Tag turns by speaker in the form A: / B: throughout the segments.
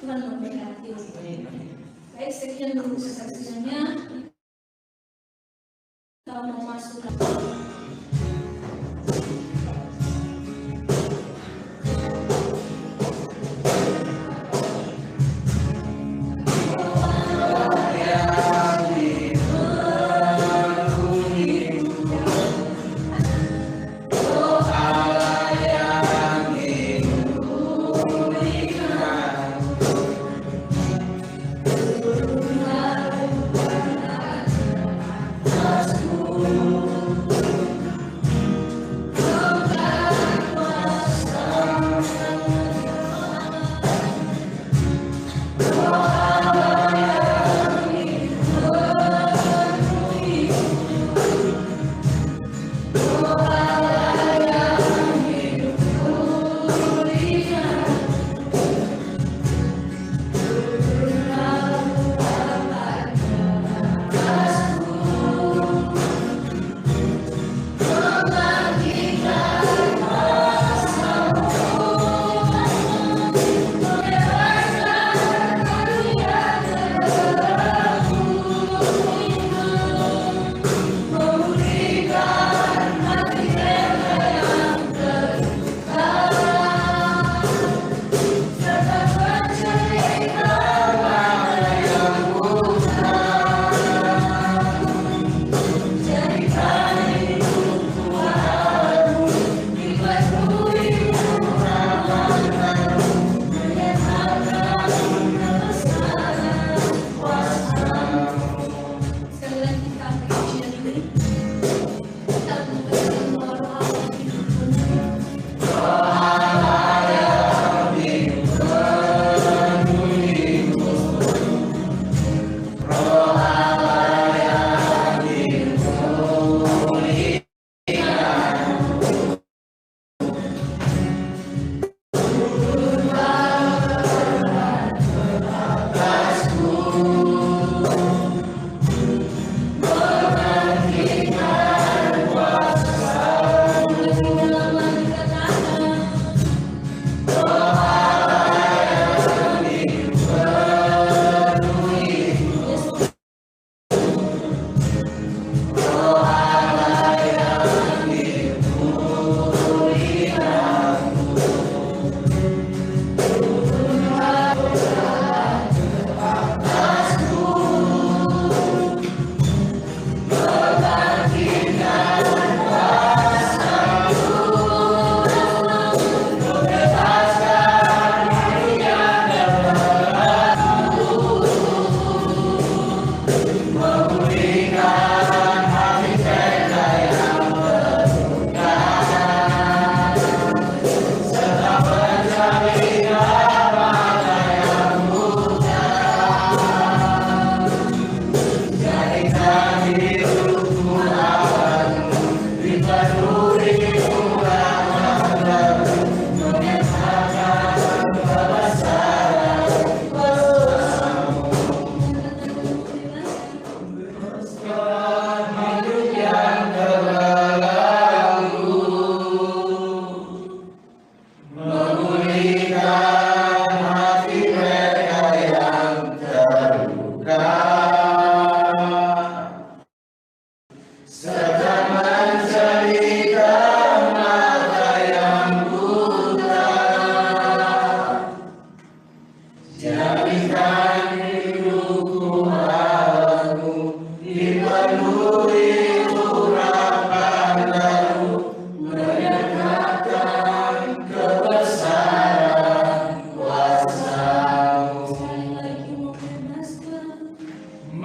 A: Tuhan memberkati. Baik, sekian dulu kesaksiannya. Kita mau masuk ke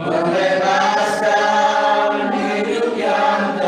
B: membebaskan hidup yang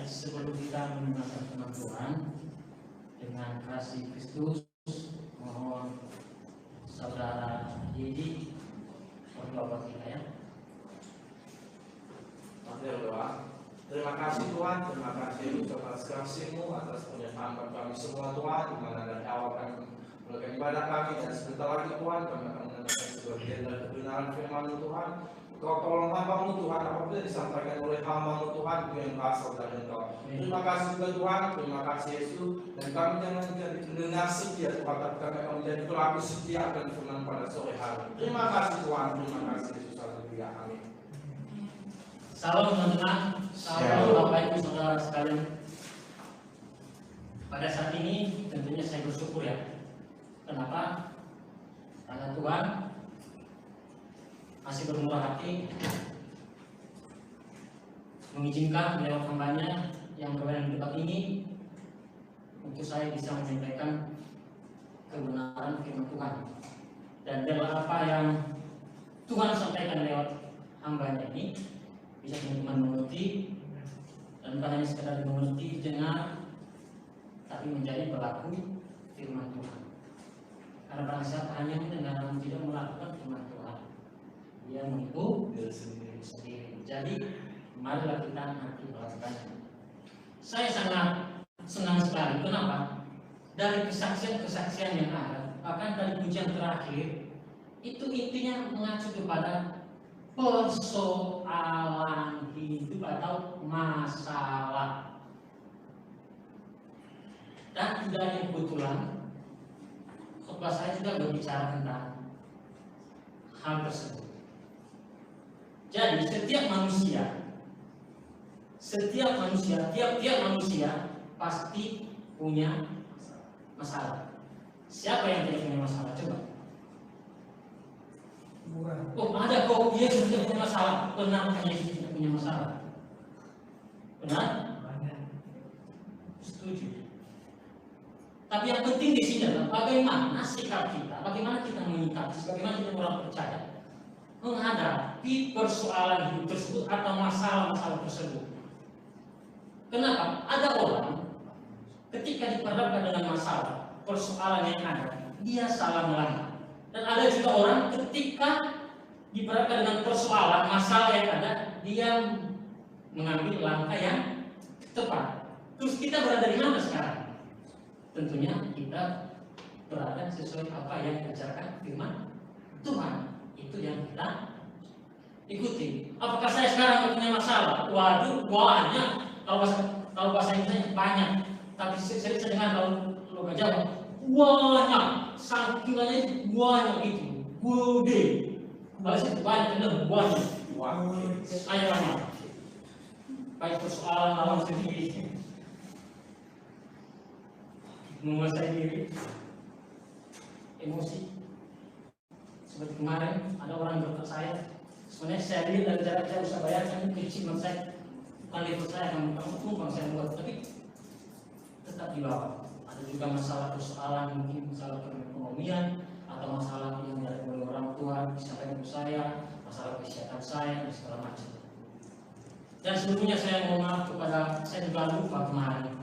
B: sebelum kita mendengarkan firman Tuhan dengan kasih Kristus, mohon saudara Yedi berdoa buat kita ya.
C: Mari berdoa. Terima kasih Tuhan, terima kasih atas kasih-Mu, atas penyertaan kami semua Tuhan, di mana dari awal kami melakukan ibadah kami, dan sebentar lagi Tuhan kami akan mendengarkan sebagian dari kebenaran firman-Mu Tuhan. Kau tolong hamba-Mu Tuhan, apabila disampaikan oleh hamba-Mu Tuhan, itu yang berasal dari Engkau. Terima kasih juga Tuhan, terima kasih Yesus, dan kami jangan menjadi pendengar setia Tuhan, tapi kami akan menjadi pelaku setia akan firman pada sore hari. Terima kasih Tuhan, terima kasih Yesus, haleluya, amin.
B: Salam teman-teman, salam Bapak Ibu Saudara sekalian. Pada saat ini tentunya saya bersyukur ya. Kenapa? Karena Tuhan masih bermurah hati mengizinkan lewat hambanya yang berada di tempat ini untuk saya bisa menyampaikan kebenaran firman Tuhan. Dan dalam apa yang Tuhan sampaikan lewat hambanya ini bisa teman-teman mengerti, dan bukan hanya sekedar mengerti, dengar, tapi menjadi pelaku firman Tuhan. Karena barang siapa hanya mendengar namun tidak melakukan firman Tuhan, dia menipu diri sendiri. Jadi marilah kita nanti melakukannya. Saya sangat senang sekali. Kenapa? Dari kesaksian-kesaksian yang ada, bahkan dari pujian terakhir, itu intinya mengacu kepada persoalan hidup atau masalah. Dan tidak hanya kebetulan, khotbah saya juga berbicara tentang hal tersebut. Jadi tiap-tiap manusia pasti punya masalah. Siapa yang tidak punya masalah? Coba. Oh, ada kok Yesus tidak punya masalah. Benar kan Yesus tidak punya masalah? Benar? Setuju. Tapi yang penting di sini adalah bagaimana sikap kita, bagaimana kita menyikapi, bagaimana kita orang percaya menghadapi persoalan hidup tersebut atau masalah-masalah tersebut. Kenapa? Ada orang ketika diperhadapkan dengan masalah, persoalan yang ada, dia salah melangkah. Dan ada juga orang ketika diperhadapkan dengan persoalan, masalah yang ada, dia mengambil langkah yang tepat. Terus kita berada di mana sekarang? Tentunya kita berada sesuai apa yang diajarkan firman Tuhan. Itu yang kita ikuti. Apakah saya sekarang punya masalah? Waduh, banyak. Kalau bahasa Inggrisnya banyak. Tapi saya dengar kalau nggak jawab, banyak. Sampingannya banyak itu. Gede. Kalau itu banyak, itu banyak. Ayo lama. Baik persoalan lawan sendiri, menguasai diri, emosi. Seperti kemarin ada orang dokter saya, sebenarnya saya lihat dari jarak saya bisa bayangkan kecil menurut saya, bukan level saya akan tumpang saya buat, tapi tetap di bawah. Ada juga masalah persoalan, mungkin masalah perekonomian atau masalah yang dari orang tua disampaikan ke saya, masalah kesehatan saya dan segala macam. Dan sebelumnya saya mohon maaf kepada, saya juga lupa kemarin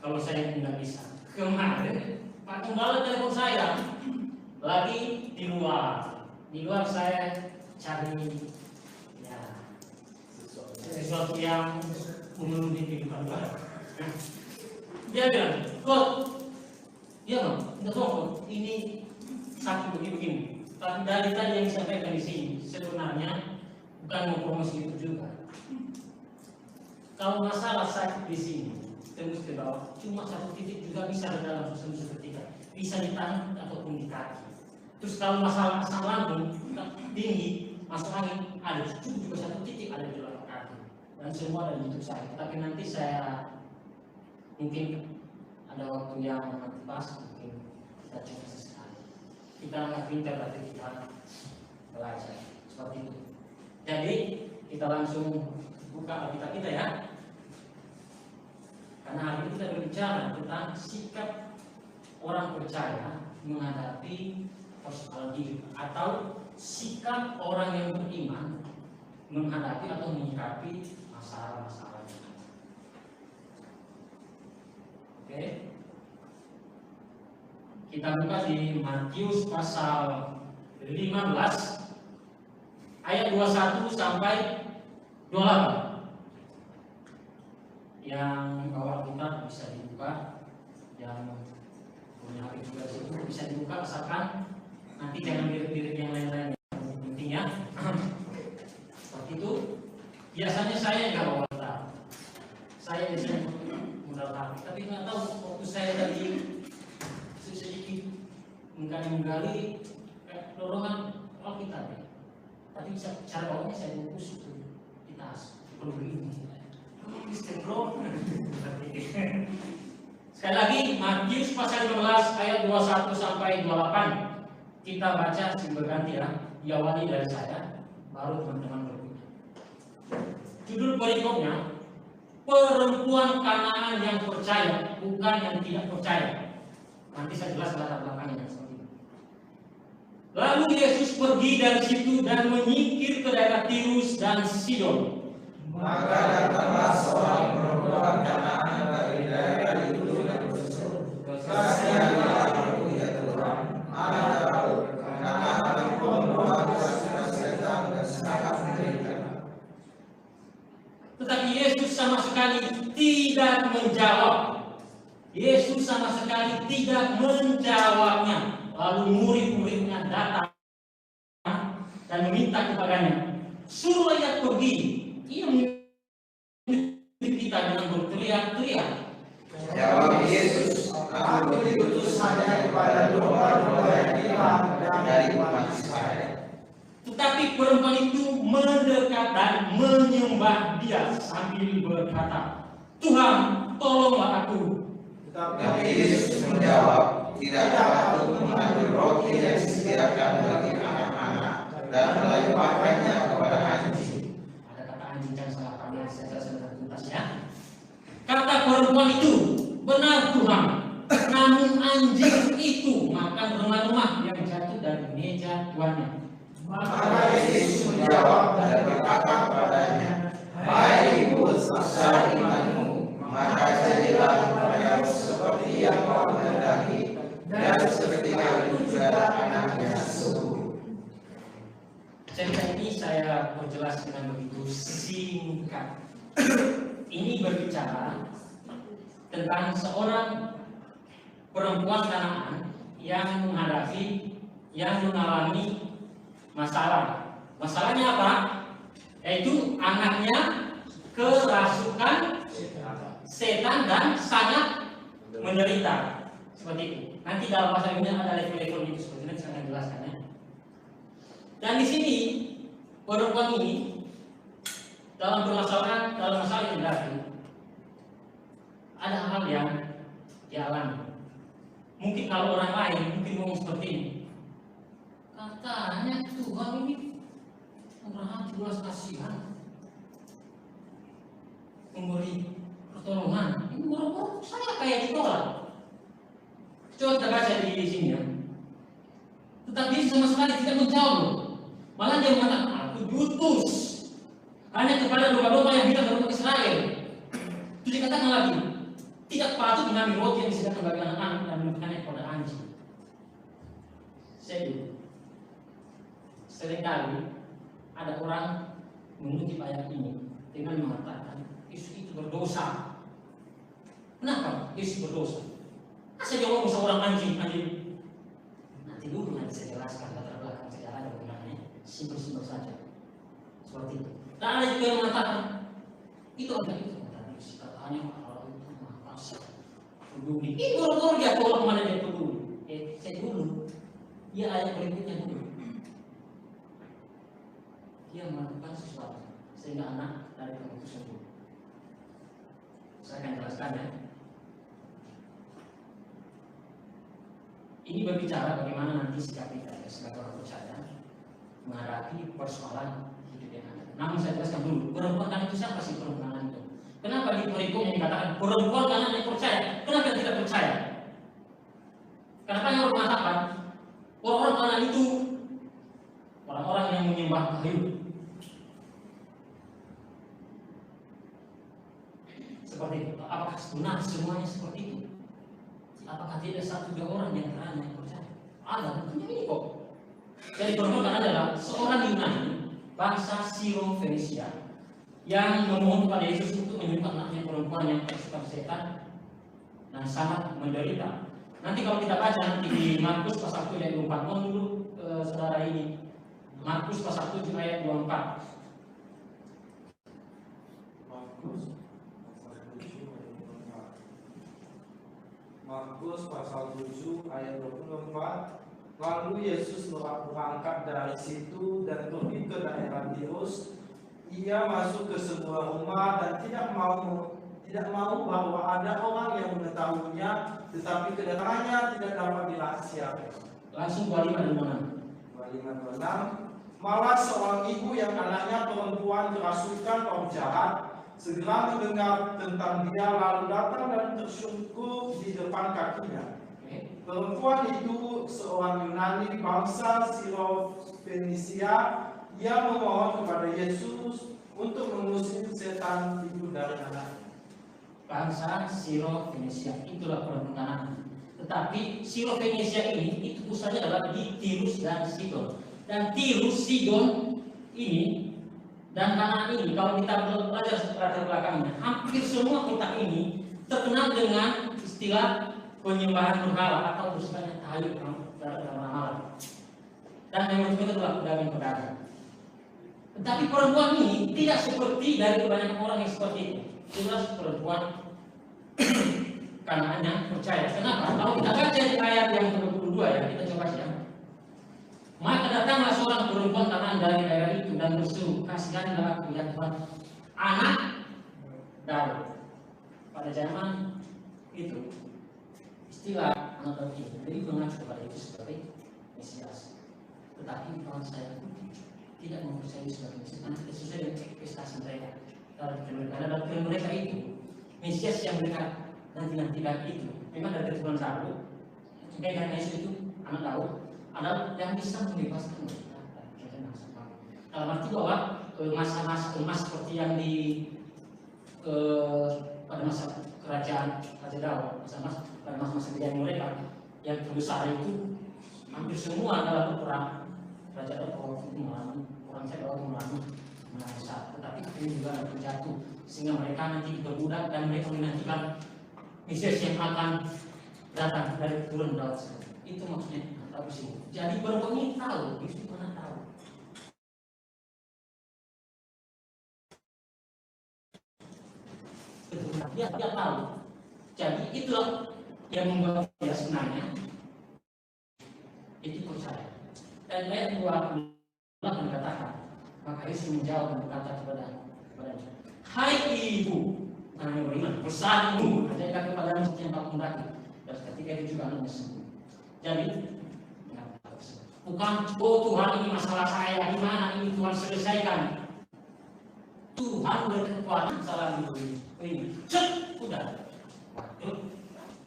B: kalau saya tidak bisa. Kemarin Pak Gembala telepon saya lagi di luar saya cari ya sesuatu yang memenuhi kehidupan saya. Dia bilang, "Kok, dia nggak tahu ini sakit begini. Tapi dari tadi yang disampaikan di sini sebenarnya bukan mau promosi itu juga. Kalau masalah sakit di sini tembus ke bawah, cuma satu titik juga bisa dalam seketika, bisa di tangan ataupun di kaki. Terus kalau masalah asam lambung tinggi, masuk angin, ada juga satu titik ada di dalam kaki. Dan semua ada di tubuh saya. Tapi nanti saya mungkin ada waktu yang nanti pas, mungkin kita coba sesekali. Kita nggak pintar, tapi kita belajar seperti itu. Jadi kita langsung buka Alkitab kita ya. Karena hari ini kita berbicara tentang sikap orang percaya menghadapi persoalan hidup atau sikap orang yang beriman menghadapi atau menyikapi masalah-masalah yang ada. Oke. Kita buka di Matius pasal 15 ayat 21 sampai 28. Yang bawa kita bisa dibuka, yang punya HP juga di situ bisa dibuka, asalkan nanti jangan mirip-mirip yang lain-lain. Intinya seperti itu. Biasanya saya nggak bawa data, saya biasanya modal HP, tapi nggak tahu waktu saya tadi sedikit menggali dorongan Alkitab ya. Tapi cara bawanya saya bungkus itu di tas, perlu begini. Sekali lagi Matius pasal 15 ayat 21 sampai 28. Kita baca berganti ya. Diawali dari saya, baru teman-teman berikutnya. Judul perikopnya, perempuan Kanaan yang percaya, bukan yang tidak percaya. Nanti saya jelas latar belakangnya seperti itu. Lalu Yesus pergi dari situ dan menyingkir ke daerah Tirus dan Sidon.
C: Maka datanglah seorang perempuan Kanaan dari daerah itu dan berseru, "Kasihanlah aku ya Tuhan, Anda tahu, karena anak perempuan terkena setan dan sangat menderita."
B: Tetapi Yesus sama sekali tidak menjawab. Yesus sama sekali tidak menjawabnya. Lalu murid-muridnya datang dan meminta kepadanya, "Suruh ia pergi." Ia menyuruh kita dengan berteriak-teriak.
C: Jawab Yesus, "Aku diutus hanya kepada domba-domba yang hilang dari umat Israel."
B: Tetapi perempuan itu mendekat dan menyembah Dia sambil berkata, "Tuhan, tolonglah aku."
C: Tapi Yesus menjawab, "Tidakkah aku mengambil roti yang disediakan bagi anak-anak dan melemparkannya kepada anjing?"
B: Ada kata anjing, jangan salah paham, saya jelaskan dengan tuntas ya. Kata perempuan itu, "Benar Tuhan, namun anjing itu makan remah-remah yang jatuh dari meja tuannya."
C: Maka Yesus menjawab dan berkata kepadanya, "Hai ibu, besar imanmu, maka jadilah kepadamu seperti yang kau kehendaki." Dan seketika itu juga anaknya sembuh.
B: Cerita ini saya perjelas dengan begitu singkat. Ini berbicara tentang seorang perempuan Kanaan yang mengalami masalah. Masalahnya apa? Yaitu anaknya kerasukan setan dan sangat menderita. Seperti itu. Nanti dalam pasal ini ada level-level itu, seperti itu saya akan jelaskan ya. Dan di sini perempuan ini dalam masalah yang berarti ada hal yang dialami. Mungkin kalau orang lain mungkin ngomong seperti ini, katanya Tuhan ini merahmati belas kasihan, memberi pertolongan. Ini boro-boro saya kayak ditolak. Coba kita baca di sini ya. Tetapi Yesus sama sekali tidak menjawab. Malah dia mengatakan, "Aku diutus hanya kepada domba-domba yang hilang dari umat Israel." Itu dikatakan lagi, tidak patut mengambil roti yang disediakan bagi anak-anak dan memberikannya kepada anjing. Seringkali ada orang mengutip ayat ini dengan mengatakan Yesus itu berdosa. Kenapa Yesus berdosa? Masa dia ngomong seorang anjing? Nanti dulu saya jelaskan latar belakang sejarah dan benarnya. Simpel-simpel saja. Seperti itu. Dan ada juga yang mengatakan itu ada itu. Katanya kalau itu makasih peduli. Ini boro-boro dia tolak mana dia peduli. Saya dulu. Dia ayat berikutnya dulu. Dia melakukan sesuatu sehingga anak dari tempat tersebut. Saya akan jelaskan ya. Ini berbicara bagaimana nanti sikap kita sebagai orang percaya menghadapi persoalan hidup yang ada. Namun saya jelaskan dulu, perempuan Kanaan itu siapa sih perempuan Kanaan itu? Kenapa di perikop yang dikatakan perempuan Kanaan yang percaya? Kenapa yang tidak percaya? Kenapa yang orang mengatakan orang-orang Kanaan itu orang-orang yang menyembah kayu? Seperti itu. Apakah benar semuanya seperti itu? apakah tidak 1-2 orang yang terang yang percaya? Ada, bukannya ini kok. Jadi perempuan adalah seorang Yunani bangsa Siro Fenisia yang memohon kepada Yesus untuk menyembuhkan anaknya perempuan yang tersikap setan dan sangat menderita. Nanti kalau kita baca nanti di Markus pasal 7 ayat 24, mohon dulu saudara ini. Markus pasal 7 ayat 24.
C: Markus pasal 7 ayat 24. Lalu Yesus berangkat dari situ dan pergi ke daerah Tirus. Ia masuk ke sebuah rumah dan tidak mau bahwa ada orang yang mengetahuinya, tetapi kedatangannya tidak dapat dirahasiakan.
B: Langsung 25 dan
C: 25. Malah seorang ibu yang anaknya perempuan kerasukan roh jahat segera mendengar tentang dia, lalu datang dan tersungkur di depan kakinya. Perempuan itu seorang Yunani bangsa Sirofenisia. Ia memohon kepada Yesus untuk mengusir setan itu dari anaknya.
B: Bangsa Sirofenisia, itulah perempuan. Tetapi Sirofenisia ini itu pusatnya adalah di Tirus dan Sidon. Dan Tirus, Sidon ini dan Kanaan ini, kalau kita belajar latar belakangnya, hampir semua kota ini terkenal dengan istilah penyembahan berhala atau bersifat tahlil dalam amalan. Dan yang kedua adalah pedagang-pedagang. Tetapi perempuan ini tidak seperti dari kebanyakan orang yang seperti itu. Jelas perempuan Kanaan yang percaya. Kenapa? Kalau kita baca di ayat yang ke-22 ya, kita coba baca. Maka datanglah seorang perempuan Kanaan dari daerah itu dan berseru, "Kasihanlah aku ya Tuhan, anak Daud." Pada zaman itu istilah anak Daud ini jadi mengacu kepada itu sebagai Mesias. Tetapi kawan saya tidak mempercayai sebagai Mesias karena tidak sesuai dengan ekspektasi mereka. Karena dalam pikiran mereka itu Mesias yang mereka nanti-nantikan itu memang dari keturunan Daud. Karena Yesus itu anak Daud adalah yang bisa membebaskan mereka. Dalam arti bahwa masa-masa emas seperti yang di pada masa kerajaan Raja Daud, pada masa-masa kejayaan mereka yang terbesar itu hampir semua adalah perang. Raja Daud waktu itu mengalami orang saya waktu mengalami besar, tetapi ini juga ada terjatuh sehingga mereka nanti berbudak dan mereka menantikan Mesias yang akan datang dari keturunan Daud. Itu maksudnya tahu sih. Jadi perempuan ini tahu, Yesus mana tahu. Dia tahu. Jadi itulah yang membuat dia sebenarnya itu percaya. Dan ayat 28 mengatakan, maka Yesus menjawab dan berkata kepadanya, "Hai ibu," bukan hanya beriman, "bersatu ajaiblah kepadamu seperti yang kau hendaki." Dan ketika itu juga anaknya sembuh. Jadi bukan, "Oh Tuhan, ini masalah saya, gimana ini Tuhan selesaikan." Tuhan berkekuatan salah ini. Cek, udah. Waduh,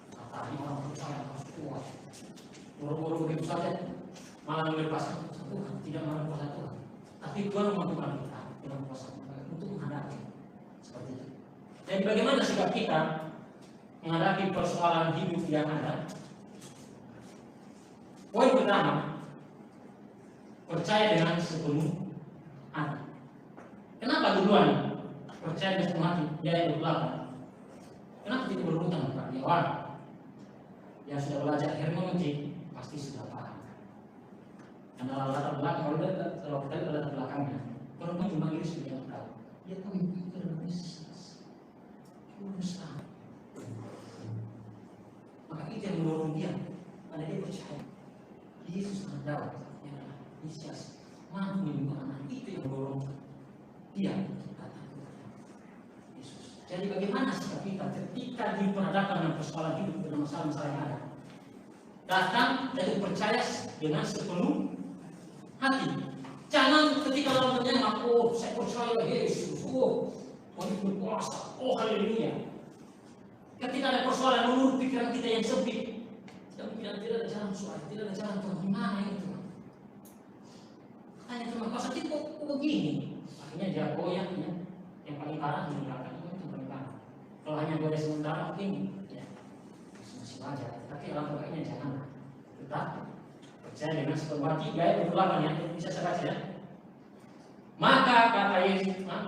B: katanya orang percaya harus kuat. Buru-buru begitu saja, malah melepaskan Tuhan, tidak malah kuasa Tuhan. Tapi Tuhan memampukan kita dengan kuasa untuk menghadapi seperti itu. Dan bagaimana sikap kita menghadapi persoalan hidup yang ada? Poin pertama, percaya dengan sepenuh hati. Kenapa duluan percaya dengan sepenuh hati? Dia yang belakang. Kenapa tidak berhutang Pak? Di awal yang sudah belajar hermeneutik pasti sudah paham. Karena latar belakang kalau kita lihat latar belakangnya, perempuan cuma ini sudah tahu. Dia tahu itu adalah Mesias. Urusan. Maka itu yang mendorong dia, karena dia percaya Yesus anak Daud yang adalah Mesias, mampu menyembuhkan anak. Itu yang mendorong dia datang kepada Yesus. Jadi bagaimana sikap kita ketika diperhadapkan dengan persoalan hidup dan masalah-masalah yang ada? Datang dan percaya dengan sepenuh hati. Jangan ketika lawan menyembah, "Oh saya percaya Yesus, oh ini berkuasa, oh haleluya." Ketika ada persoalan menurut pikiran kita yang sempit, tidak ada jalan suara, tidak ada jalan Tuhan, gimana itu? Hanya cuma kuasa kita kok begini. Akhirnya dia goyah, ya. Yang paling parah meninggalkan itu paling parah. Kalau hanya goyah sementara mungkin ya masih wajar, tapi alangkah baiknya jangan tetap percaya dengan sepenuh hati. Ayat 28 ya, bisa saya baca ya.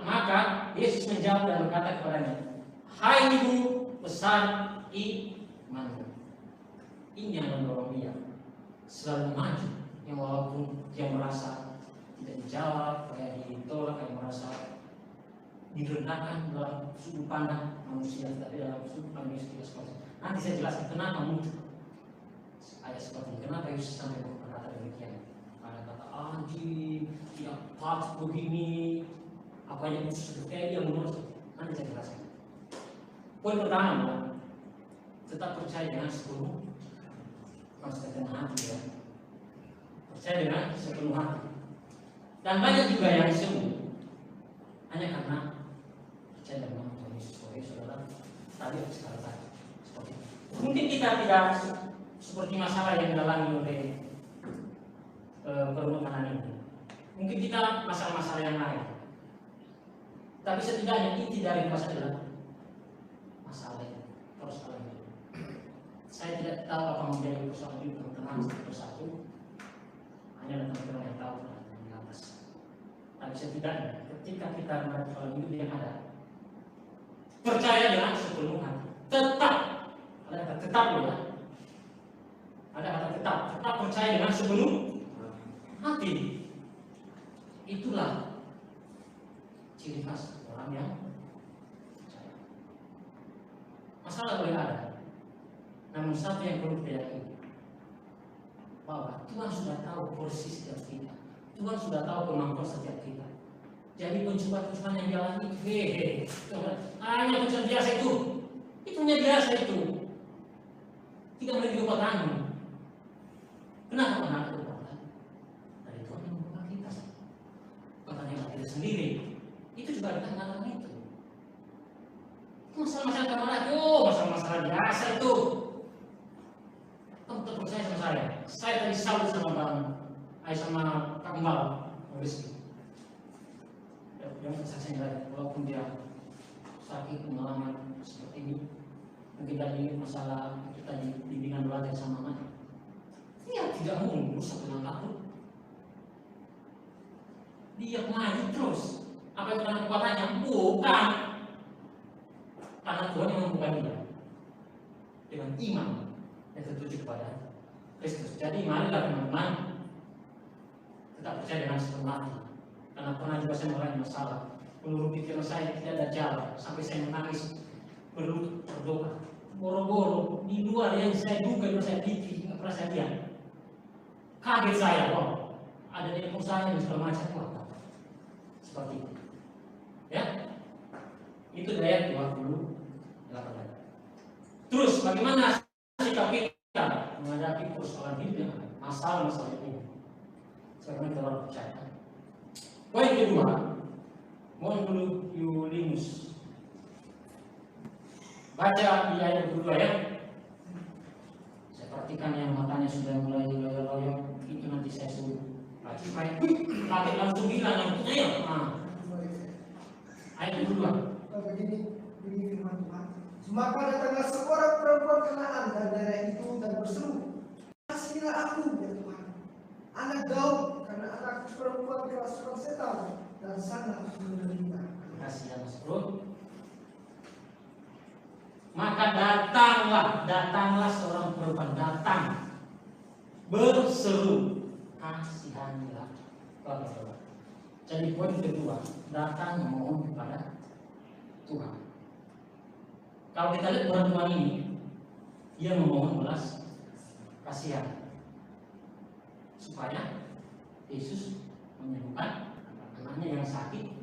B: Maka Yesus menjawab dan berkata kepadanya, hai ibu besar imanmu. Ini yang mendorong dia selalu maju, yang walaupun dia merasa tidak dijawab, kayak ditolak, kayak merasa direndahkan dalam sudut pandang manusia, tapi dalam sudut pandang Yesus tidak seperti itu. Nanti saya jelaskan kenapa muncul ayat seperti ini, kenapa Yesus sampai berkata demikian. Ada kata anjing, tidak patut begini, apa yang khusus kayak dia menurut. Nanti saya jelaskan. Poin pertama adalah tetap percaya dengan sepenuh hati ya. Percaya dengan sepenuh hati. Dan banyak juga yang sembuh hanya karena percaya dengan Tuhan Yesus sebagai saudara tadi sekali tadi. Seperti itu. Mungkin kita tidak seperti masalah yang dialami oleh permukaan ini. Mungkin kita masalah-masalah yang lain. Tapi setidaknya inti dari masalah adalah masalah itu terus alami. Saya tidak tahu apa menjadi persoalan itu teman-teman satu persatu. Hanya teman-teman yang tahu di atas. Tapi setidaknya ketika kita melihat persoalan hidup yang ada, percaya dengan sepenuh hati. Tetap, ada kata tetap ya. Ada kata tetap percaya dengan sepenuh hati. Itulah ciri khas orang yang percaya. Masalah boleh ada, namun satu yang perlu kita yakini, bahwa Tuhan sudah tahu persis setiap kita. Tuhan sudah tahu kemampuan setiap kita. Jadi pencobaan yang dialami itu, hanya pencobaan biasa itu hanya biasa itu. Tidak memiliki kekuatanmu. Kenapa menang kekuatan? Dari Tuhan yang membuka kita. Bukan yang kita sendiri. Itu juga ada tanda itu. Masalah-masalah kamar lagi, masalah-masalah biasa itu. Kamu tetap percaya sama saya. Saya tadi salut sama sama Kak Kembal, Rizky. Yang kesaksian lagi, walaupun dia sakit pengalaman seperti ini, mungkin tadi masalah kita di bimbingan belajar sama anak. Dia tidak mundur satu langkah pun. Dia maju terus. Apa itu karena kekuatannya? Bukan. Karena Tuhan yang membuka dia dengan iman yang tertuju kepada Kristus. Jadi marilah teman-teman tetap percaya dengan sepenuh hati. Karena pernah juga saya mengalami masalah. Menurut pikiran saya tidak ada jalan. Sampai saya menangis berdoa. Boro-boro di luar yang saya duga, yang saya pikir, nggak pernah saya lihat. Kaget saya, ada di perusahaan yang segala macam apa. Seperti itu. Ya, itu ayat 28. Terus bagaimana sikap kita menghadapi persoalan hidup yang ada, masalah-masalah ini? Sekarang kita harus percaya. Poin kedua, mohon dulu Yulimus baca di ayat kedua ya. Saya perhatikan yang matanya sudah mulai loyo-loyo, itu nanti saya suruh pakai langsung bilang yang punya ya. Ayat kedua.
D: Begini firman Tuhan. Maka datanglah seorang perempuan Kanaan dari daerah itu dan berseru, kasihlah aku ya Tuhan, anak Daud, karena anak perempuan kerasukan setan dan sangat menderita.
B: Terima kasih ya Mas Bro. Maka datanglah seorang perempuan, datang berseru, kasihanilah. Jadi poin kedua, datang memohon kepada Tuhan. Kalau kita lihat perempuan ini, dia memohon belas kasihan supaya Yesus menyembuhkan anaknya yang sakit,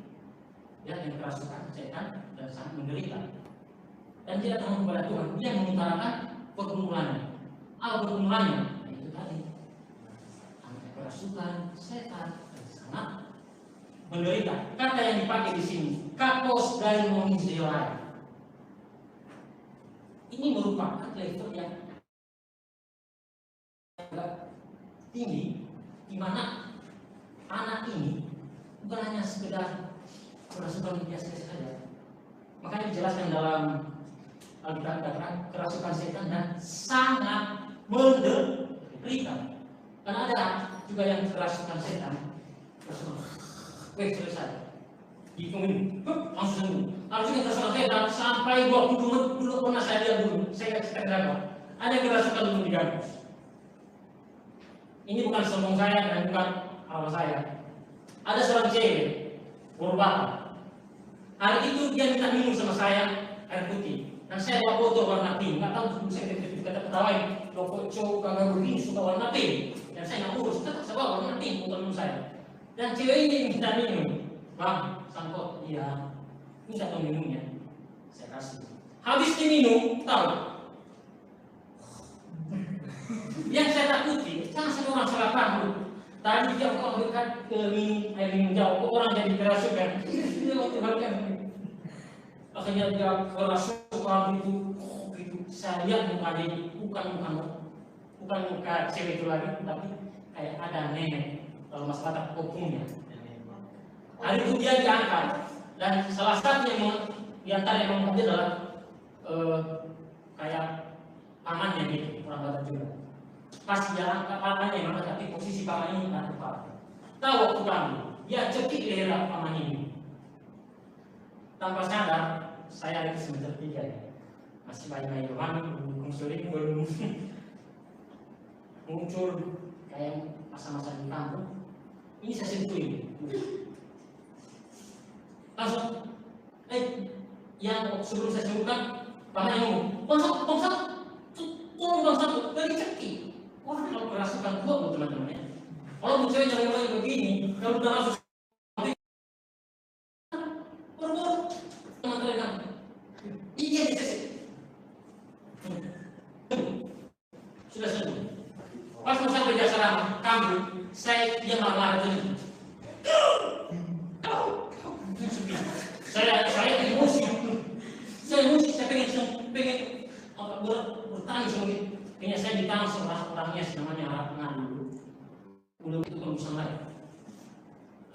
B: yang kerasukan setan dan sangat menderita. Dan dia datang kepada Tuhan, dia mengutarakan pergumulannya. Apa pergumulannya? Itu tadi, anak kerasukan setan dan sangat menderita. Kata yang dipakai di sini, kapos daimonisdelai. Ini merupakan level yang tinggi, di mana anak ini bukan hanya sekedar kerasukan biasa saja. Makanya dijelaskan dalam Alkitab katakan kerasukan setan dan sangat menderita. Karena ada juga yang kerasukan setan, selesai, dihitungin, langsung sembuh. Ada juga yang kerasukan setan sampai 20 menit dulu pernah saya lihat dulu, saya cerita berapa. Ada yang kerasukan dulu di kampus. Ini bukan sombong saya dan bukan awal saya. Ada seorang cewek, berbakar. Hari itu dia minta minum sama saya air putih. Dan saya bawa botol warna pink. Nggak tahu saya kata ketawain. Loko cowok kagak begini suka warna pink. Dan saya nggak urus. Tetap saya bawa warna pink botol minum saya. Dan cewek ini minta minum. Bang, sangkot. Iya. Ini satu minumnya. Saya kasih. Habis diminum, tahu. Yang saya takuti, jangan sampai orang salah paham. Tadi dia kok dekat ke air minum jauh, kok orang jadi kerasukan. Dia waktu balikan. Akhirnya dia kerasukan itu, saya lihat mukanya bukan muka cewek itu lagi, tapi kayak ada nenek kalau masyarakat hukumnya. Hari itu dia diangkat dan salah satu yang antara yang mengangkat dia adalah kayak pamannya gitu, orang Batak juga. Pas dia angkat pamannya yang angkat, tapi posisi pamannya ini tak tepat. Tahu waktu kami, dia cekik leher pamannya ini. Tanpa sadar, saya ada semester 3 ya. Masih bayi-bayi rohani, belum muncul kayak masa-masa di kampung. Ini saya sentuhin. Langsung, yang sebelum saya sembuhkan, pamannya ngomong, bangsa, tolong bangsa, dari cekik. Wah, kalau kerasukan tua loh teman-teman ya. Kalau cewek cewek begini, kalau udah langsung bor teman-teman. Iya, sudah sembuh. Pas mau sampai di asrama kami, dia marah-marah tuh. Saya emosi. Saya pengen bertanya sama dia. Kayaknya saya ditangis sama orangnya namanya Arab dulu. Udah itu kalau bisa lain.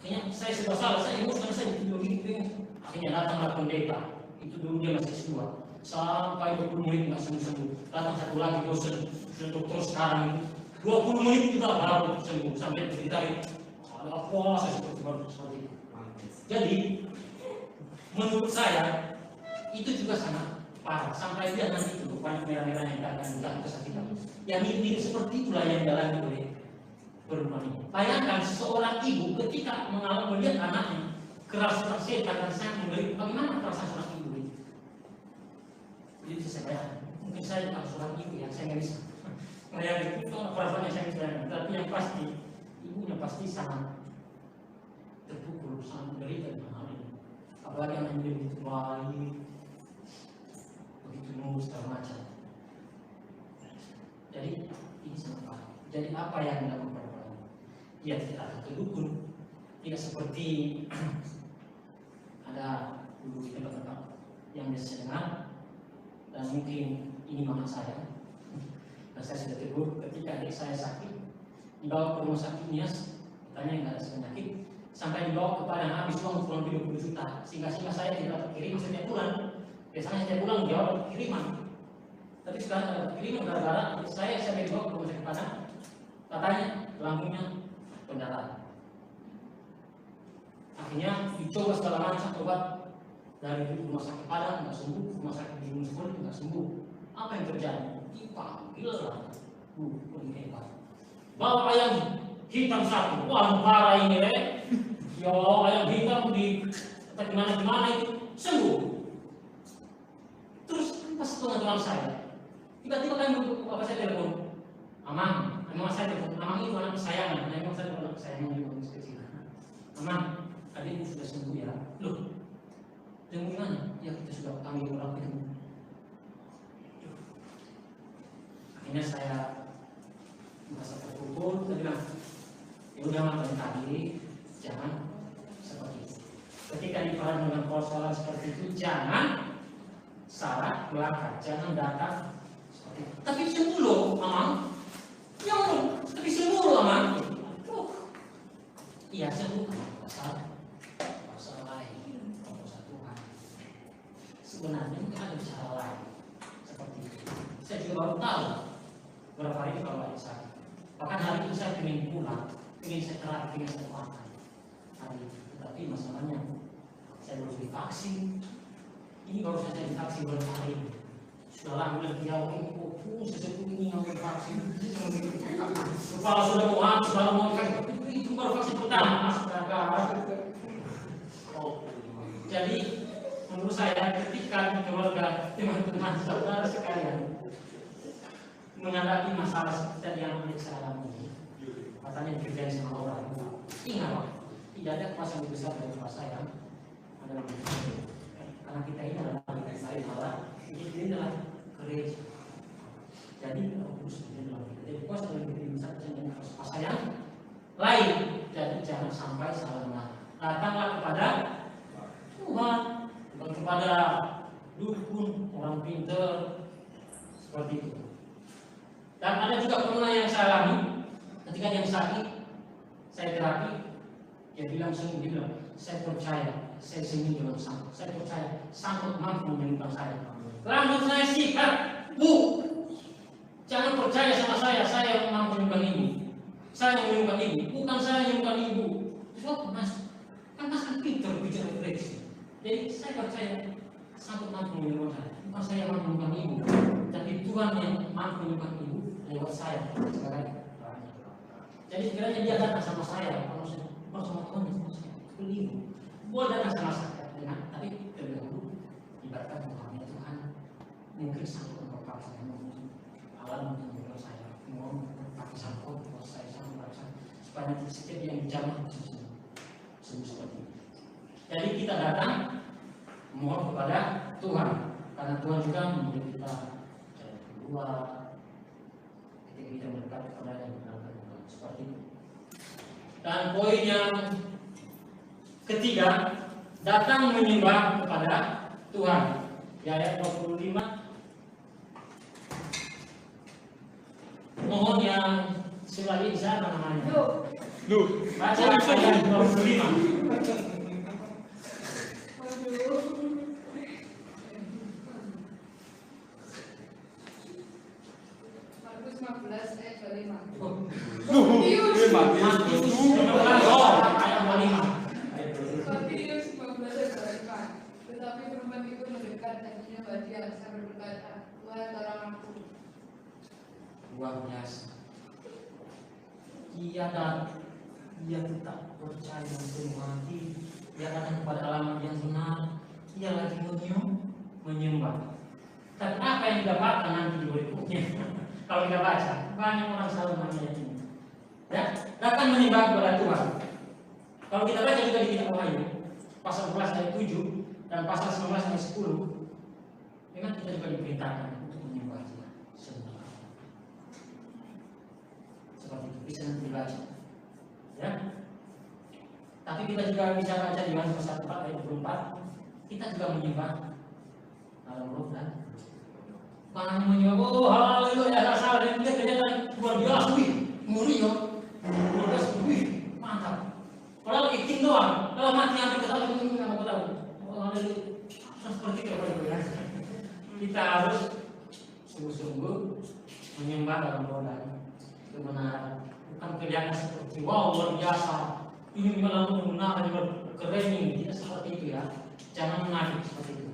B: Akhirnya saya sudah salah, saya emosi karena saya dituduh gitu. Akhirnya datanglah pendeta. Itu dulu dia masih S2. Sampai 20 menit nggak sembuh. Datang satu lagi dosen dokter sekarang itu 20 menit kita baru sembuh sampai ditarik. Ada apa saya seperti itu. Jadi menurut saya itu juga sangat parah sampai dia nanti itu banyak merah-merah yang akan kesakitan. Yang mirip seperti itulah yang dialami oleh perempuan ini. Bayangkan seorang ibu ketika melihat anaknya kerasukan setan dan sangat menderita, bagaimana perasaan seorang ibu ini? Jadi saya bayangkan, mungkin saya bukan seorang ibu yang saya nggak bisa bayangkan itu perasaannya saya bisa bayangkan. Tapi yang pasti ibunya pasti sangat terpukul, sangat menderita dengan hal ini. Apalagi anak dia begitu baik, begitu nunggu segala macam. Jadi ini sangat parah. Jadi apa yang dilakukan orang? Dia tidak ada kedukun, tidak seperti ada dulu di tempat-tempat yang biasa dengar. Dan mungkin ini mama saya. Dan saya sudah tegur ketika adik saya sakit, dibawa ke rumah sakit Nias, katanya nggak ada penyakit, sampai dibawa ke Padang habis uang pulang 20 juta, sehingga saya tidak dapat kirim setiap bulan. Biasanya setiap bulan jawab kiriman, tapi sekarang ada kiriman gara-gara saya dibawa ke rumah sakit Padang, katanya lambungnya pendarahan. Akhirnya dicoba segala macam obat dari rumah sakit Padang nggak sembuh, rumah sakit di Gunung Sekurit nggak sembuh. Apa yang terjadi? Dipanggil lah, hebat. Bawa ayam hitam satu, wah parah ini ya ayam hitam di gimana itu sembuh. Terus pas teman-teman saya, tiba-tiba kan bapak saya telepon, Amang saya telepon, Amang itu anak kesayangan, memang saya anak kesayangan juga masih kecil. Amang, adikmu sudah sembuh ya? Loh, sembuh gimana? Ya kita sudah panggil orang itu. Akhirnya saya merasa terpukul, saya bilang, ya udah makan tadi, jangan seperti itu. Ketika dipahami dengan persoalan seperti itu, jangan salah belakang, jangan datang seperti itu. Tapi sembuh loh, Amang. Ya, tapi sembuh loh, Amang. Iya sembuh, pasal lain, pasal Tuhan. Sebenarnya ada cara lain. juga baru tahu berapa hari itu kalau ada sakit. Bahkan hari itu saya ingin pulang, ingin saya terapi, ingin saya makan hari itu. Tetapi masalahnya saya belum divaksin. Ini baru saja divaksin beberapa hari ini. Sudah lama dia ini sesuatu ini ngambil vaksin. Kepala sudah mau habis, sudah mau itu baru vaksin pertama. Jadi menurut saya ketika keluarga teman-teman saudara sekalian menghadapi masalah seperti yang saya alami, katanya dikerjain sama orang, ingat tidak ada kuasa yang besar dari kuasa yang ada di sini. Karena kita ini adalah saya malah ini adalah gereja. Jadi Roh Kudus di dalam kita. Jadi kuasa yang lebih besar dari kuasa yang lain. Jadi jangan sampai salah mengarah. Datanglah kepada Tuhan, bukan kepada dukun, orang pintar seperti itu. Dan ada juga pernah yang saya alami ketika yang sakit, saya terapi, dia bilang, saya percaya, saya sembuh dengan sangkut. Saya percaya sangkut mampu menyembuhkan saya. Rambut saya sikat, Bu. Jangan percaya sama saya yang mampu menyembuhkan ibu. Saya yang menyembuhkan ibu, bukan saya yang menyembuhkan ibu. Itu mas, kan mas kan pintar bicara refleksi. Jadi saya percaya sangkut mampu menyembuhkan saya, bukan saya yang mampu menyembuhkan ibu. Tapi Tuhan yang mampu menyembuhkan ibu lewat saya sebagai doanya. Jadi sekiranya dia datang sama saya, kalau sama Tuhan sama saya, keliru. Boleh datang sama saya, dengan tapi terlebih dahulu ibaratkan Tuhan, Tuhan mungkin sanggup membawa saya, alam untuk saya, mau pakai sangkut buat saya sama merasa supaya setiap yang dijamah semua seperti itu. Jadi kita datang mohon kepada Tuhan, karena Tuhan juga memberi kita jalan keluar ketika kita mendekat kepada yang benar seperti itu. Dan poin yang ketiga, datang menyembah kepada Tuhan. Di ayat 25. Mohon yang selain siapa namanya? Baca ayat 25.
A: Tetapi perempuan itu mendekat dan menyembah dia sambil berkata, Tuhan tolong aku.
B: Luar biasa. Dia tetap percaya dengan hati. Dia datang kepada alamat yang benar. Dia lagi menyembah. Tapi apa yang didapatkan nanti di berikutnya? Kalau kita baca, banyak orang selalu menanya ini. Ya, datang menyembah kepada Tuhan. Kalau kita baca juga di kitab Wahyu, pasal 11 ayat 7 dan pasal 19 ayat 10, memang kita juga diperintahkan untuk menyembah Dia sebenarnya. Seperti itu bisa nanti dibaca. Ya. Tapi kita juga bisa baca di Yohanes pasal 4 ayat 24, kita juga menyembah dalam roh dan bukan menyembah, oh haleluya, salah dan dia ternyata luar biasa, ngeri ya. Wih, mantap. Padahal ikin doang, kalau mati hampir ketahuan ini nggak mau tahu. Oh, seperti itu ya. Kita harus sungguh-sungguh menyembah dalam doa kebenaran, bukan kelihatan seperti wow luar biasa. Ini malah kebenaran yang keren ini, tidak seperti itu ya. Jangan menafik seperti itu.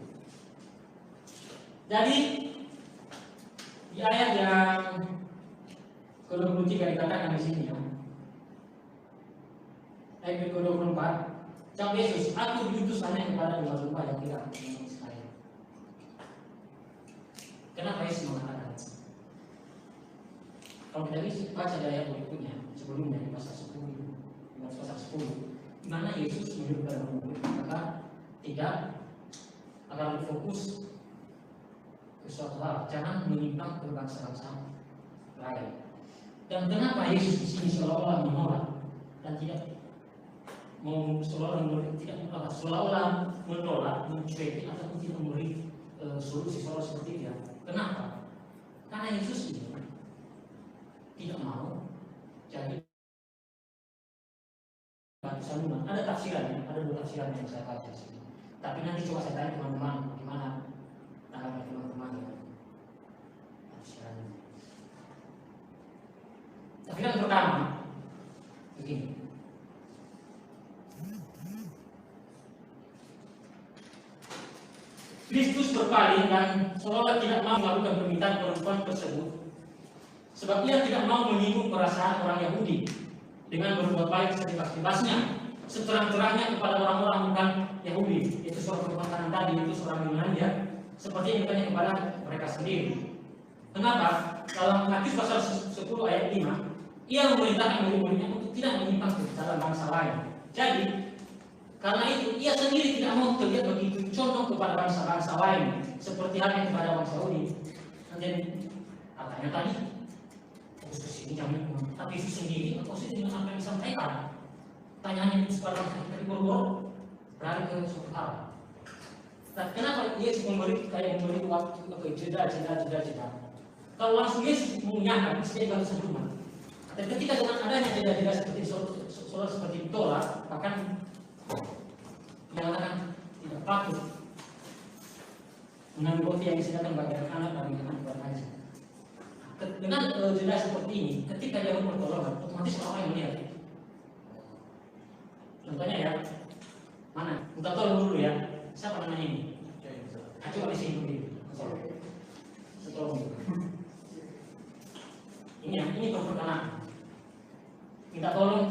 B: Jadi di ayat yang ke-23 dikatakan di sini ya. Ayat ke-24, jawab Yesus, aku diutus hanya kepada domba-domba yang tidak mengenal saya. Kenapa Yesus mengatakan? Kalau kita bisa baca di ayat berikutnya, sebelumnya di pasal 10, di pasal 10, di mana Yesus menyuruh kepada murid maka tidak akan berfokus ke suatu hal, jangan menyimpang ke bangsa-bangsa lain. Dan kenapa Yesus di sini seolah-olah menolak dan tidak mau seolah-olah menolak, mencuekin ataupun tidak memberi solusi soal seperti itu? Kenapa? Karena Yesus ini tidak mau jadi batu sandungan. Ada tafsirannya, ada dua tafsiran yang saya baca sini. Tapi nanti coba saya tanya teman-teman bagaimana tanggapan teman-teman ya tafsiran. Tapi kan pertama begini. Kristus berpaling dan seolah tidak mau melakukan permintaan perempuan tersebut, sebab ia tidak mau menyinggung perasaan orang Yahudi dengan berbuat baik sebebas-bebasnya, seterang-terangnya kepada orang-orang bukan Yahudi. Itu suatu perkataan tadi, itu seorang Yunani ya, seperti yang ditanya kepada mereka sendiri. Kenapa? Dalam Matius pasal 10 ayat 5, ia memerintahkan murid-muridnya untuk tidak menyimpang ke dalam bangsa lain. Jadi, karena itu ia sendiri tidak mau terlihat begitu condong kepada bangsa-bangsa lain, seperti halnya kepada bangsa Yahudi. Jadi, katanya tadi, khusus ini jangan, tapi itu sendiri, khusus dengan apa yang disampaikan. Tanyanya itu kepada bangsa, tapi boro-boro berlari ke suatu hal. Nah, kenapa Yesus memberi waktu ke jeda. Kalau langsung Yesus mengingatkan, mesti dia baru sebelumnya. Dan ketika dengan adanya jeda-jeda seperti soal seperti ditolak, bahkan menyatakan tidak patut mengambil roti yang disediakan bagi anak-anak dan bukan haji. Dengan jeda seperti ini, ketika dia pertolongan, otomatis orang yang melihat. Contohnya ya, mana? Minta tolong dulu ya. Siapa namanya ini? Coba di sini dulu. Tolong. Ini perkenalan. Minta tolong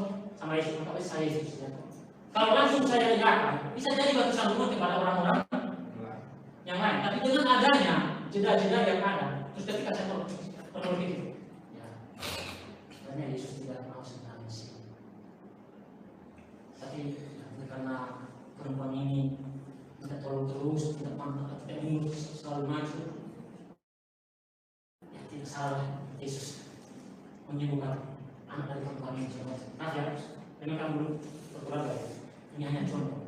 B: sama Yesus, maka saya Yesus. Kalau langsung saya lihatkan, bisa jadi batu sandungan kepada orang-orang yang lain. Tapi dengan adanya jeda-jeda yang ada, terus ketika saya perlu itu, ya, karena Yesus tidak mau sebenarnya sih. Tapi karena perempuan ini tidak tolong terus, tidak mantap, tidak ingin selalu maju, ya tidak salah Yesus menyembuhkan anak dari perempuan ini. Maaf ya, dengarkan dulu perkara ya. Ini hanya contoh.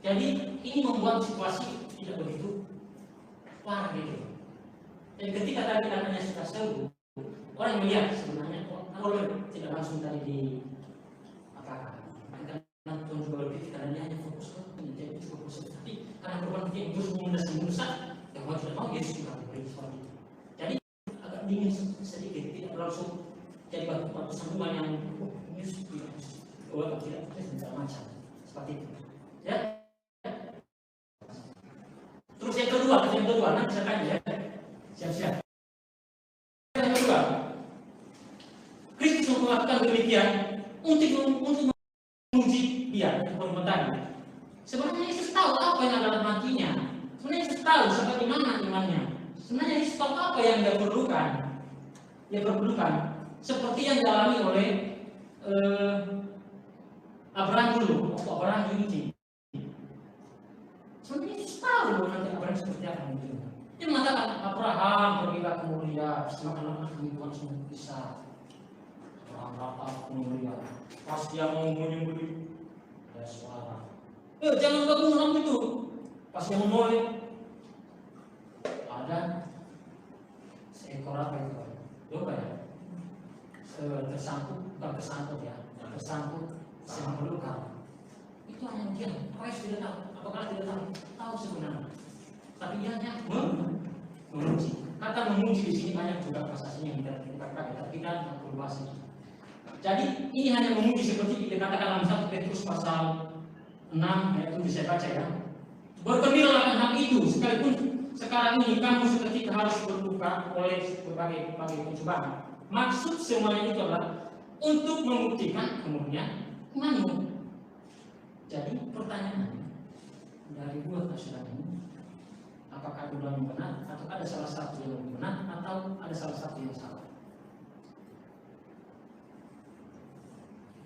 B: Jadi ini membuat situasi tidak begitu parah gitu. Dan ketika tadi katanya sudah sembuh, orang melihat sebenarnya kalau tidak langsung tadi di apa-apa. Karena Tuhan juga berpikir karena dia hanya fokus ke menjadi cukup positif. Tapi karena perempuan dia terus mendesak, ya mau tidak mau Yesus juga beri seperti itu. Jadi agak dingin sedikit, tidak langsung jadi batu sambungan yang Yesus tidak segala macam. Seperti itu. Ya. Terus yang kedua, nanti saya tanya ya. Siap-siap. Yang kedua, Kristus melakukan demikian untuk menguji dia perempuan tadi. Sebenarnya Yesus tahu apa yang ada dalam hatinya. Sebenarnya Yesus tahu bagaimana imannya. Sebenarnya Yesus tahu apa yang dia perlukan. Seperti yang dialami oleh Abraham dulu, waktu Abraham diuji. Sebenarnya Yesus tahu nanti Abraham seperti apa mungkin. Dia mengatakan Abraham pergilah ke Moria, semakan anak kami Tuhan semua bisa. Abraham ke Moria, pas dia mau menyembelih, ada suara. Jangan bangun orang itu. Pas dia mau mulai, ada seekor apa itu? Coba ya. Tersangkut, bukan tersangkut ya, tersangkut sedang berluka. Itu hanya dia, tidak tahu, apakah tidak tahu sebenarnya. Tapi dia hanya menguji. Kata menguji di sini banyak juga pasasinya yang kita pakai, tapi kan berbahasa. Jadi ini hanya menguji seperti dikatakan dalam 1 Petrus pasal 6 ayat 7 saya baca ya. Bergembiralah akan hal itu, sekalipun sekarang ini kamu seketika harus berduka oleh berbagai pencobaan. Maksud semuanya itu adalah untuk membuktikan kemudian imanmu. Jadi pertanyaannya dari dua kasus ini, apakah dua yang benar atau ada salah satu yang benar atau ada salah satu yang salah?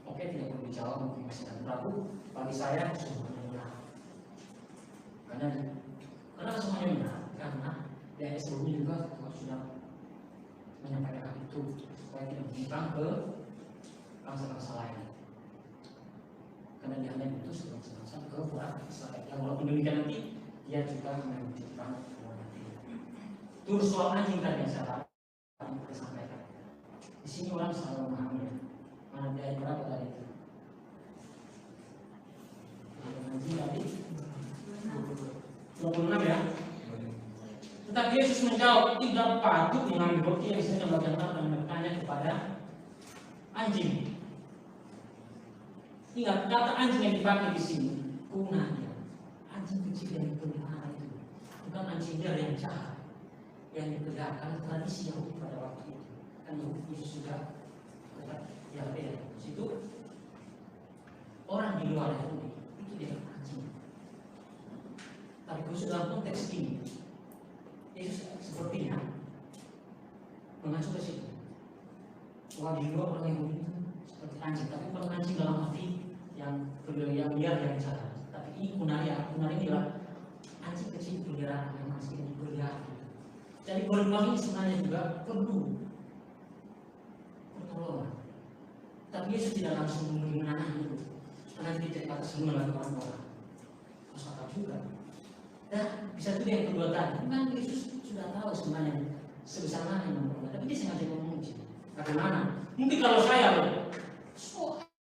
B: Oke, tidak perlu dijawab, mungkin masih ada ragu. Bagi saya semuanya benar. Karena semuanya benar, karena dari sebelumnya juga sudah menyampaikan hal itu supaya tidak menyimpang ke bangsa-bangsa lain. Karena dia hanya butuh sebangsa-bangsa ke bangsa lain. Yang walaupun demikian nanti dia juga menunjukkan nanti. Terus soal anjing tadi yang saya sampaikan. Di sini orang selalu memahami mana dia berapa tadi itu. Anjing tadi 26 ya. Tetapi Yesus menjawab, tidak patut mengambil roti yang disediakan bagi anak dan bertanya kepada anjing. Ingat, kata anjing yang dipakai di sini gunanya anjing kecil yang dipelihara itu bukan anjing liar yang jahat yang ditegakkan tradisi Yahudi pada waktu itu. Kan Yesus juga ya beda. Situ orang di luar Yahudi itu dia anjing. Tapi khusus dalam konteks ini, Yesus sepertinya mengacu ke situ. Bahwa di luar orang Yahudi itu seperti anjing, tapi bukan anjing dalam arti yang liar yang jahat. Tapi ini kunaria adalah anjing kecil peliharaan yang masih dipelihara. Jadi perubahan ini sebenarnya juga perlu pertolongan. Tapi Yesus tidak langsung menanam itu, karena dia tidak atas semua lakukan orang. Masuk akal juga. Dan bisa juga yang kedua tadi, memang Yesus sudah tahu sebenarnya sebesar mana yang memperoleh, tapi dia sengaja memuji. Bagaimana? Mungkin kalau saya,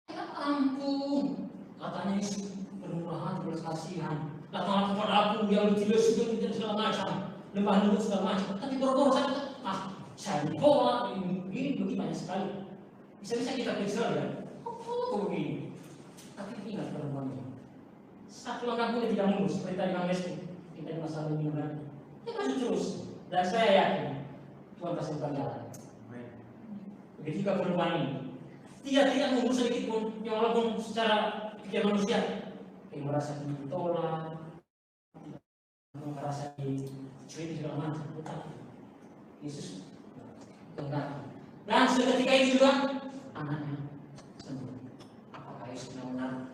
B: ya ampun, katanya Yesus bermurah hati, belas kasihan. Datanglah kepada aku yang tidak sudah segala macam, lembah lembut segala macam. Tapi boro-boro saya ditolak, ini begini banyak sekali. Bisa-bisa kita periksa ya, kok begini? Tapi ingat perempuan ini, satu langkah pun tidak mundur seperti tadi Bang Lesti. Kita di masalah ini berarti dia maju terus, dan saya yakin Tuhan pasti bukan jalan. Begitu juga perempuan ini, tidak mundur sedikit pun, yang walaupun secara pikir manusia, yang merasa ditolak, merasa dicuit segala macam, tetapi Yesus enggak. Dan seketika itu juga anaknya sembuh. Apakah Yesus benar-benar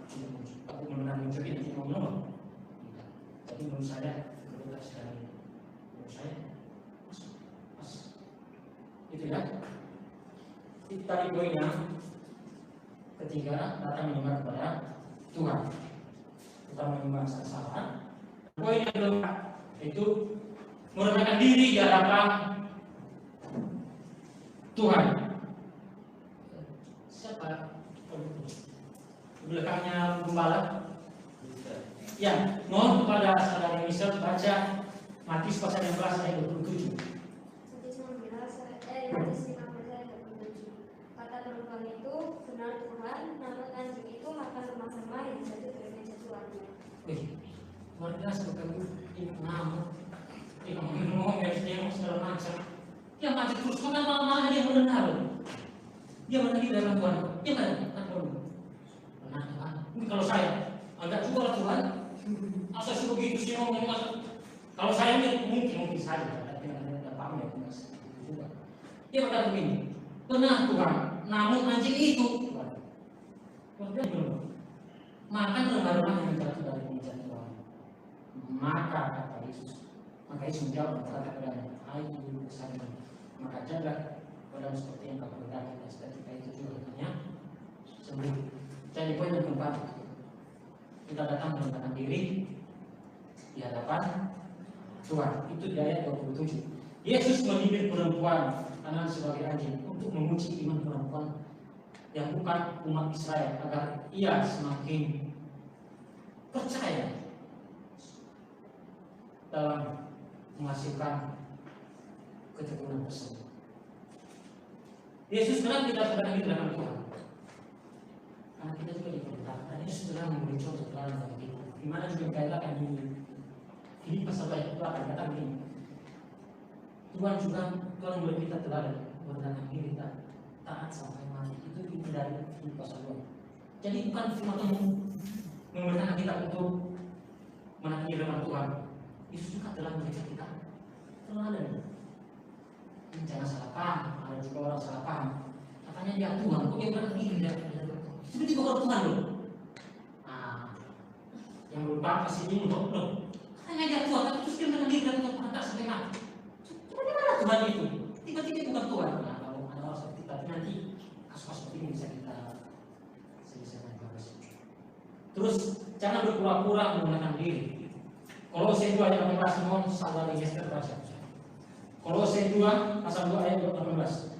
B: mencuri nanti mau menolong? Tidak. Jadi menurut saya berbeda sekali. Menurut saya pas. Itu ya. Itu tadi poinnya. Ketiga, datang menyembah kepada Tuhan. Kita menyembah salah. Poin yang kedua itu merendahkan diri di hadapan Tuhan. Siapa? Belakangnya gembala. Ya, mohon kepada saudara Misal baca Matius pasal 16 ayat 27.
E: Kata perempuan itu, benar Tuhan, namun anjing itu makan rumah-rumah yang jatuh dari meja tuannya.
B: Luar biasa bukan ini ngamuk. Dia ngomong ya segala macam. Dia mati terus makan malam-malam dia berenang. Dia berenang di dalam Tuhan. Dia kan perlu. Benar Tuhan. Mungkin kalau saya agak juga lah Tuhan. Asal suruh begitu sih ngomong masuk. Kalau saya mungkin saja, tapi ada paham ya juga. Dia berkata begini, benar Tuhan, namun anjing itu Tuhan. Kemudian belum. Makan rumah-rumah yang jatuh dari meja Tuhan. Maka kata Yesus, maka Yesus menjawab berkata kepadanya, hai ibu kesana, maka jaga badan seperti yang kau berkata. Ketika itu juga katanya sembuh. Jadi poin yang keempat, kita datang merendahkan diri di hadapan Tuhan. Itu di ayat 27. Yesus menyindir perempuan kanan sebagai anjing untuk menguji iman perempuan yang bukan umat Israel agar ia semakin percaya dalam menghasilkan ketekunan tersebut. Yesus kenapa kita sedang di dalam Tuhan? Karena kita juga diperintahkan. Yesus sedang memberi contoh teladan bagi kita. Di mana juga dikatakan ini pasal ayat itu akan kata begini. Tuhan memberi kita teladan merendahkan diri dan taat sampai mati. Itu dari Filipi pasal 2. Jadi bukan cuma memerintahkan kita untuk menaati firman Tuhan. Yesus juga telah memberikan kita teladan. Jangan salah paham, ada juga orang salah paham. Katanya dia Tuhan, kok dia berani diri itu juga orang Tuhan loh. Yang berupa pasti ini loh. Katanya dia Tuhan, tapi terus dia berani diri dan Tuhan tak sampai mati. Bagaimana Tuhan itu? Tiba-tiba bukan Tuhan. Nah, kalau ada orang seperti itu, tapi nanti kasus-kasus seperti ini bisa kita selesaikan. Terus jangan berpura-pura menggunakan diri. Kolose 2 ayat 18, mohon saudara Yester baca. Kolose 2 pasal 2 ayat 18.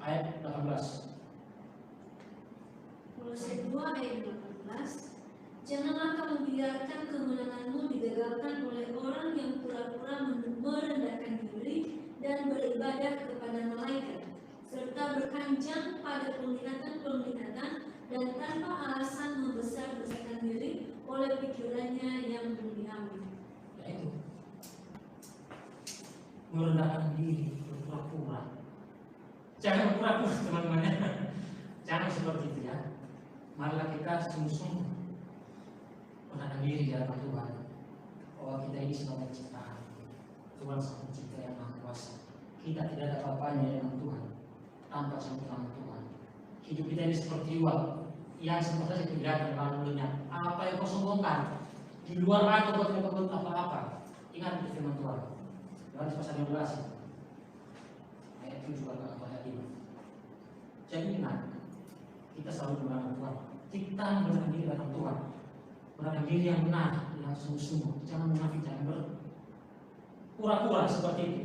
B: Ayat 18.
E: Kolose 2 ayat 18. Janganlah kamu biarkan kemenanganmu digagalkan oleh orang yang pura-pura merendahkan diri dan beribadah kepada
F: berkancang pada penglihatan-penglihatan dan tanpa alasan membesar-besarkan diri oleh pikirannya yang duniawi.
B: Yaitu merendahkan diri, berpura-pura. Jangan berpura-pura teman-teman. Jangan seperti itu ya. Marilah kita sungguh-sungguh merendahkan diri di hadapan Tuhan. Bahwa kita ini sebagai ciptaan Tuhan, Sang Pencipta yang Maha Kuasa. Kita tidak ada apa-apanya dengan Tuhan tanpa campur Tuhan. Hidup kita ini seperti uap yang sempat saja kelihatan lalu lenyap. Apa yang kau sombongkan di luar aku kau tidak berbuat apa-apa. Ingat itu firman Tuhan. Yohanes pasal 12 ayat 7 ayat 5. Jadi ingat, kita selalu menggunakan Tuhan. Kita menggunakan diri dalam Tuhan. Menggunakan diri yang benar, yang sungguh-sungguh. Jangan munafik, jangan berpura-pura seperti itu.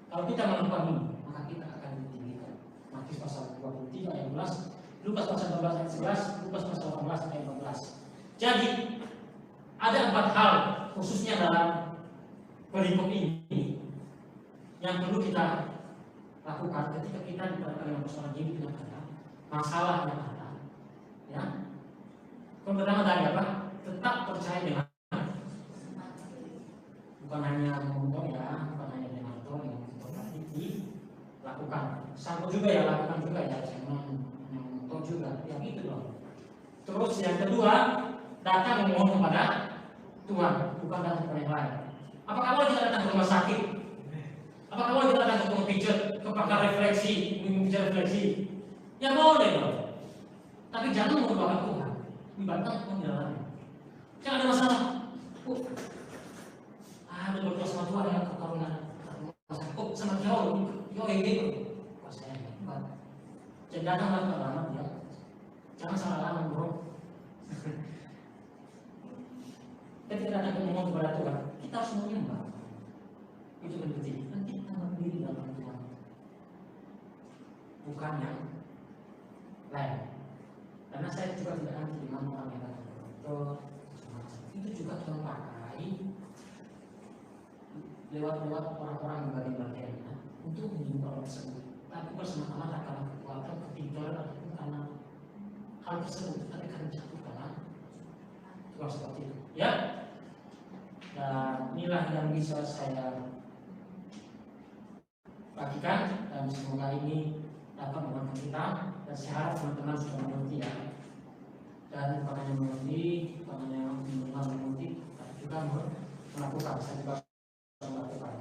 B: Kalau kita melakukan ini, maka kita akan ditinggikan. Matius pasal 23 ayat 11, Lukas pasal 12 ayat 11, Lukas pasal 18 ayat 14. Jadi ada 4 hal khususnya dalam perikop ini yang perlu kita lakukan ketika kita diperhadapkan dengan persoalan hidup yang ada, masalah yang ada. Ya, yang pertama tadi apa? Tetap percaya dengan, bukan hanya ngomong ya, bukan hanya dengan yang dilakukan. Sanggup juga ya, lakukan juga ya, jangan ngomong juga, ya gitu loh. Terus yang kedua, datang memohon kepada Tuhan, bukan datang kepada yang lain. Apakah kalau kita datang ke rumah sakit? Apakah kalau kita datang ke tukang pijat, ke pakar refleksi, pijat refleksi? Ya boleh loh. Tapi jangan melupakan Tuhan. Dibatang Tuhan di dalamnya. Jangan ada masalah. Ada berdoa sama Tuhan ya, karena oh sama jauh, ini kok saya hebat. Jadi datanglah ke alamat ya. Jangan salah alamat bro. Ketika datang memohon kepada Tuhan, kita harus menyembah. Itu penting. Nanti kita berdiri dalam Tuhan, bukan yang lain. Karena saya juga tidak nanti dengan orang yang datang ke dokter. Itu juga Tuhan pakai lewat orang-orang yang bagian-bagiannya untuk menyembuhkan orang tersebut. Tapi bersama-sama karena kekuatan, kepintaran ataupun karena hal tersebut, tapi karena jatuh karena Tuhan seperti itu. Ya, dan inilah yang bisa saya bagikan, dan semoga ini dapat membantu kita. Dan saya harap teman-teman sudah mengerti ya. Dan bukan hanya mengerti, bukan hanya mengerti, tapi juga melakukan. Saya juga melakukan.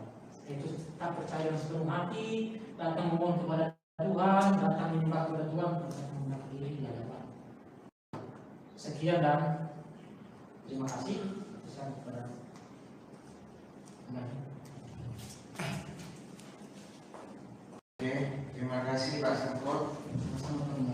B: Yaitu kita percaya dengan sepenuh hati, datang memohon kepada Tuhan, datang menyembah kepada Tuhan, datang menggunakan diri di hadapan. Sekian dan terima kasih. Saya kepada
G: Oke, terima kasih Pak Sangkot.
B: sama-sama.